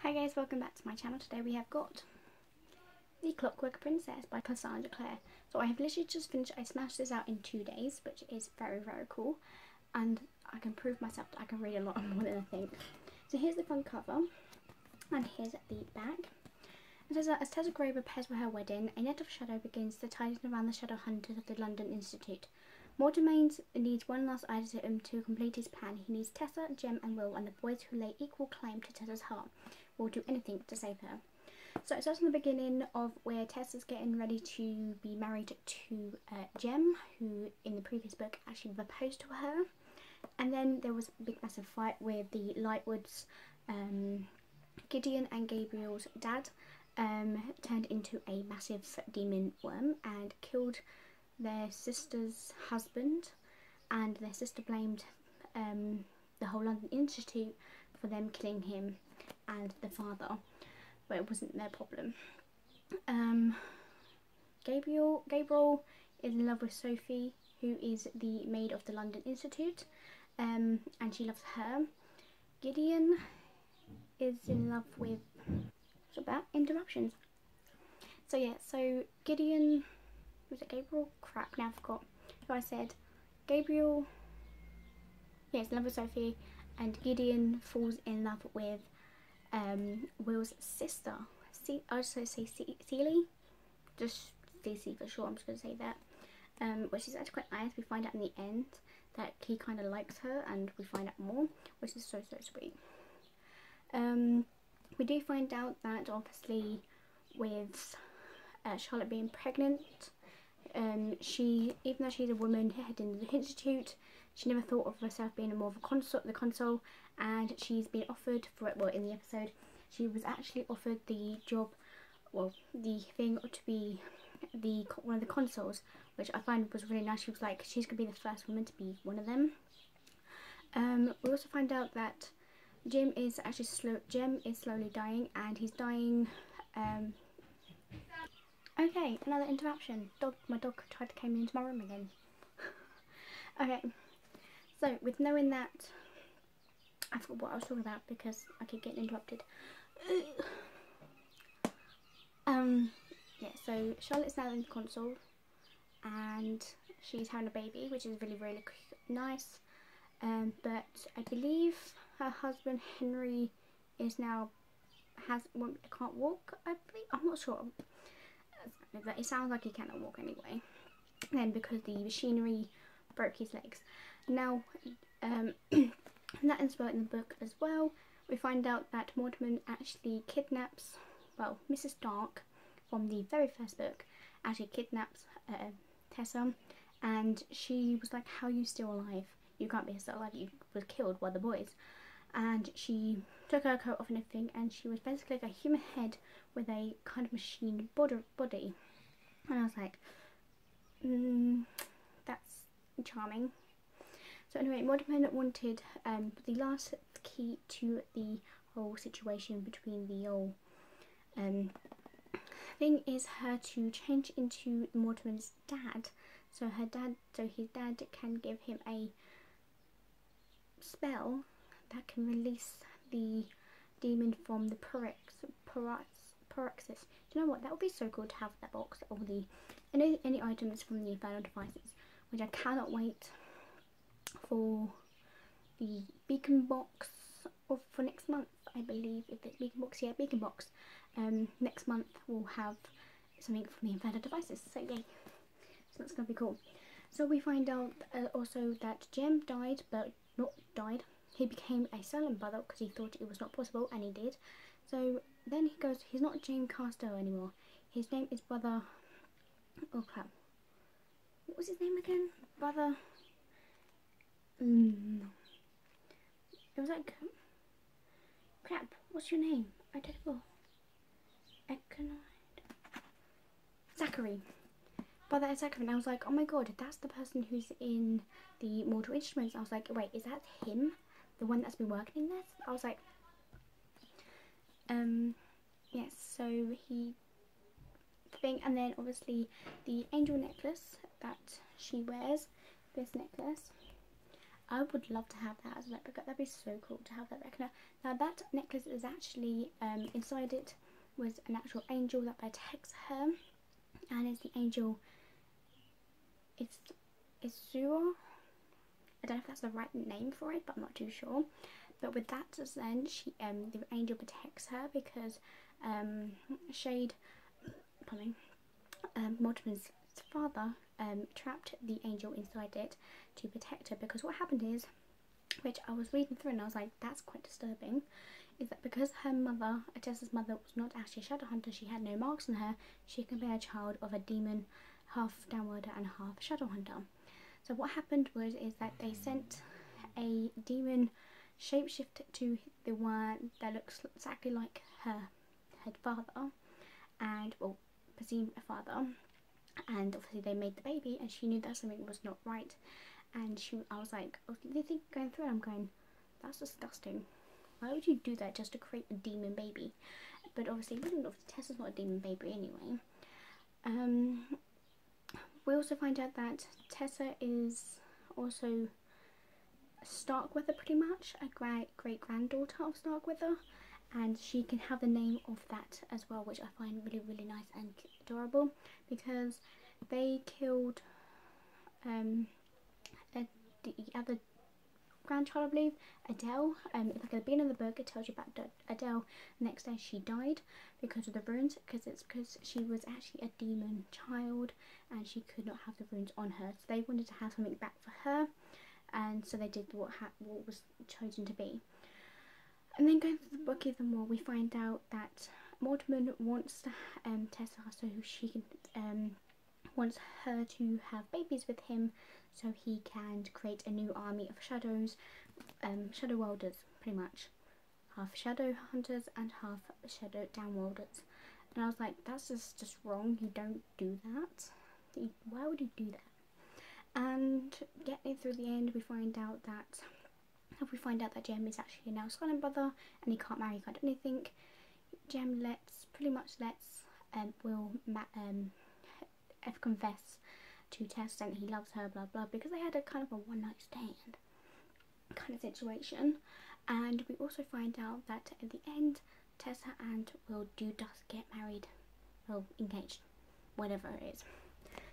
Hi guys, welcome back to my channel. Today we have got The Clockwork Princess by Cassandra Clare. So I have literally just finished, I smashed this out in 2 days, which is very cool. And I can prove myself that I can read a lot more than I think. So here's the front cover, and here's the back. It says that as Tessa Gray prepares for her wedding, a net of shadow begins to tighten around the shadow hunters of the London Institute. Mortimer needs one last item to complete his plan. He needs Tessa, Jem and Will, and the boys who lay equal claim to Tessa's heart will do anything to save her. So it starts in the beginning of where Tessa's getting ready to be married to Jem, who in the previous book actually proposed to her. And then there was a big massive fight with the Lightwoods. Gideon and Gabriel's dad turned into a massive demon worm and killed their sister's husband, and their sister blamed the whole London Institute for them killing him and the father, but it wasn't their problem. Gabriel is in love with Sophie, who is the maid of the London Institute, and she loves her. Gideon is in love with... What's about interruptions? So yeah, so Gideon... Was it Gabriel? Crap, now I forgot who I said. Gabriel... Yeah, he's in love with Sophie, and Gideon falls in love with Will's sister. I'll just say Celie. Just Cece for sure, I'm just going to say that. Which is actually quite nice. We find out in the end that he kind of likes her, and we find out more, which is so sweet. We do find out that obviously with Charlotte being pregnant, even though she's a woman heading to the institute, she never thought of herself being more of the console, and she's been offered for it. Well, in the episode, she was actually offered the job, well, the thing to be one of the consoles, which I find was really nice. She was like, she's gonna be the first woman to be one of them. We also find out that Jem is slowly dying, and he's dying. Okay, another interruption. My dog tried to come into my room again. Okay, so with knowing that, I forgot what I was talking about because I keep getting interrupted. Yeah, so Charlotte's now in the console, and she's having a baby, which is really nice. But I believe her husband Henry is now can't walk. I believe, I'm not sure, but it sounds like he cannot walk anyway. Then because the machinery broke his legs. Now, that is in the book as well. We find out that Mortimer actually kidnaps, well, Mrs. Dark from the very first book actually kidnaps Tessa, and she was like, "How are you still alive? You can't be still alive. You were killed by the boys." And she took her coat off and everything, and she was basically like a human head with a kind of machine body. And I was like, that's charming. So anyway, Mortimer wanted the last key to the whole situation between the whole thing is her to change into Mortimer's dad. So his dad can give him a spell that can release the demon from the paroxysm. Do you know what? That would be so cool to have that box, all the any items from the Infernal Devices, which I cannot wait for the beacon box for next month. I believe if it's beacon box, yeah, beacon box. Next month we'll have something from the Infernal Devices. So yay! So that's gonna be cool. So we find out also that Jem died, but not died. He became a silent brother because he thought it was not possible, and he did. So then he goes, he's not James Casto anymore. His name is Brother... Oh crap. What was his name again? Brother... It was like... Crap, what's your name? I don't know. Zachary. Brother Zachary. And I was like, oh my god, that's the person who's in the Mortal Instruments. I was like, wait, is that him? The one that's been working in this? I was like, yes, so and then obviously the angel necklace that she wears, this necklace, I would love to have that as a replica. That'd be so cool to have that replica. Now that necklace is actually, inside it was an actual angel that protects her, and it's the angel, it's Zura. I don't know if that's the right name for it, but I'm not too sure. But with that, then she, the angel protects her because Shade, Mortimer's father, trapped the angel inside it to protect her. Because what happened is, which I was reading through and I was like, that's quite disturbing, is that because her mother, Tessa's mother, was not actually a shadow hunter, she had no marks on her, she can be a child of a demon, half downworlder and half shadow hunter. So what happened was that they sent a demon shapeshift to the one that looks exactly like her father, and well, presumed a father, and obviously they made the baby, and she knew that something was not right, and I was like, going through it, I'm going, that's disgusting. Why would you do that just to create a demon baby? But obviously, Tessa's not a demon baby anyway. We also find out that Tessa is also Starkweather, pretty much a great granddaughter of Starkweather, and she can have the name of that as well, which I find really nice and adorable, because they killed the other grandchild, I believe, Adele. Like at the beginning of the book, it tells you about Adele. The next day she died because of the runes, because she was actually a demon child and she could not have the runes on her, so they wanted to have something back for her, and so they did what was chosen to be. And then going through the book even more, we find out that Mortimer wants Tessa, so she can wants her to have babies with him, so he can create a new army of shadows, shadow welders, pretty much, half shadow hunters and half shadow downworlders. And I was like, that's just wrong. You don't do that. Why would you do that? And getting through the end, we find out that Jem is actually now Skyline brother, and he can't marry, he can't do anything. Jem pretty much lets Will confess to Tess and he loves her, blah blah, because they had a kind of a one night stand kind of situation. And we also find out that at the end, Tessa and Will does get married, well, engaged, whatever it is.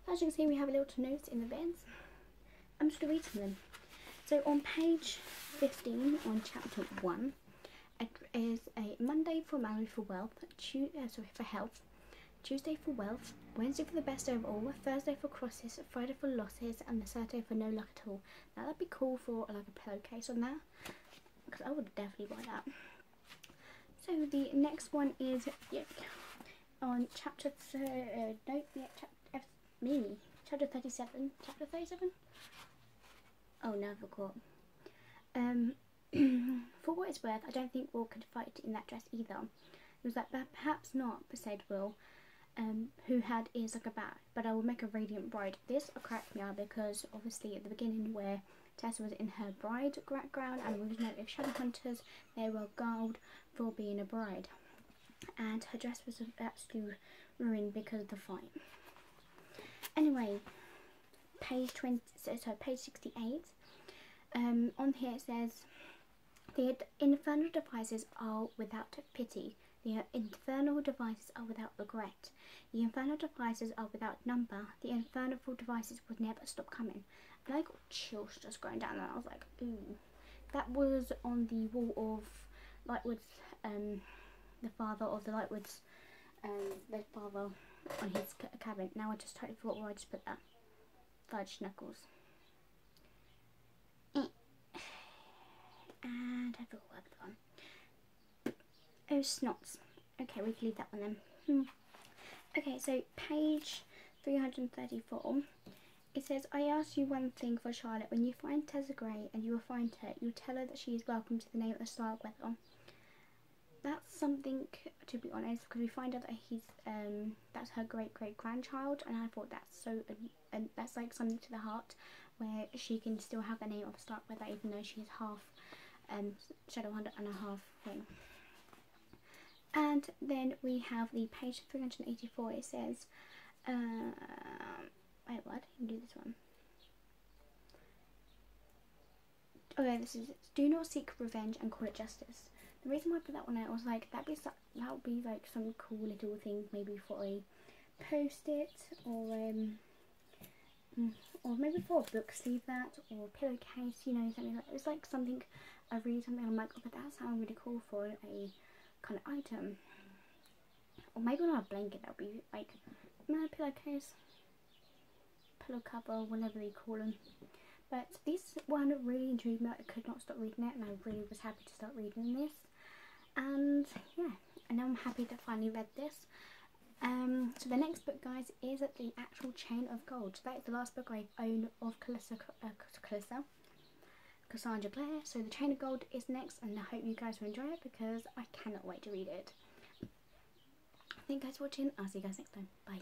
So as you can see, we have a little notes in the bins. I'm just going to read from them. So on page 15 on chapter 1, it is a Monday for marriage for wealth, for health, Tuesday for wealth, Wednesday for the best day of all, Thursday for crosses, Friday for losses, and the Saturday for no luck at all. Now that'd be cool for like a pillowcase on there, because I would definitely buy that. So the next one is on chapter chapter 37. Chapter 37. Oh no, I forgot. For what it's worth, I don't think Will could fight in that dress either. It was like, perhaps not, said Will, who had ears like a bat, but I will make a radiant bride. This cracked me up because obviously at the beginning where Tessa was in her bride background, and we know if shadow hunters, they were gulled for being a bride, and her dress was absolutely ruined because of the fight. Anyway, page 68. On here it says, the infernal devices are without pity. The infernal devices are without regret. The infernal devices are without number. The infernal devices would never stop coming. And I got chills just going down there. I was like, ooh. That was on the wall of Lightwood's, the father of the Lightwoods, their father on his cabin. Now I just totally forgot where I just put that. Fudge knuckles. And I forgot where I put that on. Oh, snots. Okay, we can leave that one then. Okay, so page 334. It says, I ask you one thing for Charlotte. When you find Tessa Grey and you will find her, you tell her that she is welcome to the name of Starkweather. That's something, to be honest, because we find out that he's that's her great grandchild, and I thought that's so, and that's like something to the heart, where she can still have the name of Starkweather even though she's half Shadowhunter and a half thing. And then we have the page 384. It says, wait, what? You can do this one. Okay, this is Do Not Seek Revenge and Call It Justice. The reason why I put that one out was like that would be like some cool little thing maybe for a post-it or maybe for a book sleeve that or a pillowcase, you know, something like it's like something I read something I'm like, oh, but that sounds really cool for a kind of item. Or maybe not a blanket, that would be like a pillowcase, pillow cover, whatever you call them. But this one really intrigued me. I could not stop reading it, and I really was happy to start reading this. And yeah, and now I'm happy to finally read this. So the next book, guys, is The Actual Chain of Gold. So that is the last book I own of Cassandra Clare. So The Chain of Gold is next, and I hope you guys will enjoy it because I cannot wait to read it. Thank you guys for watching. I'll see you guys next time. Bye.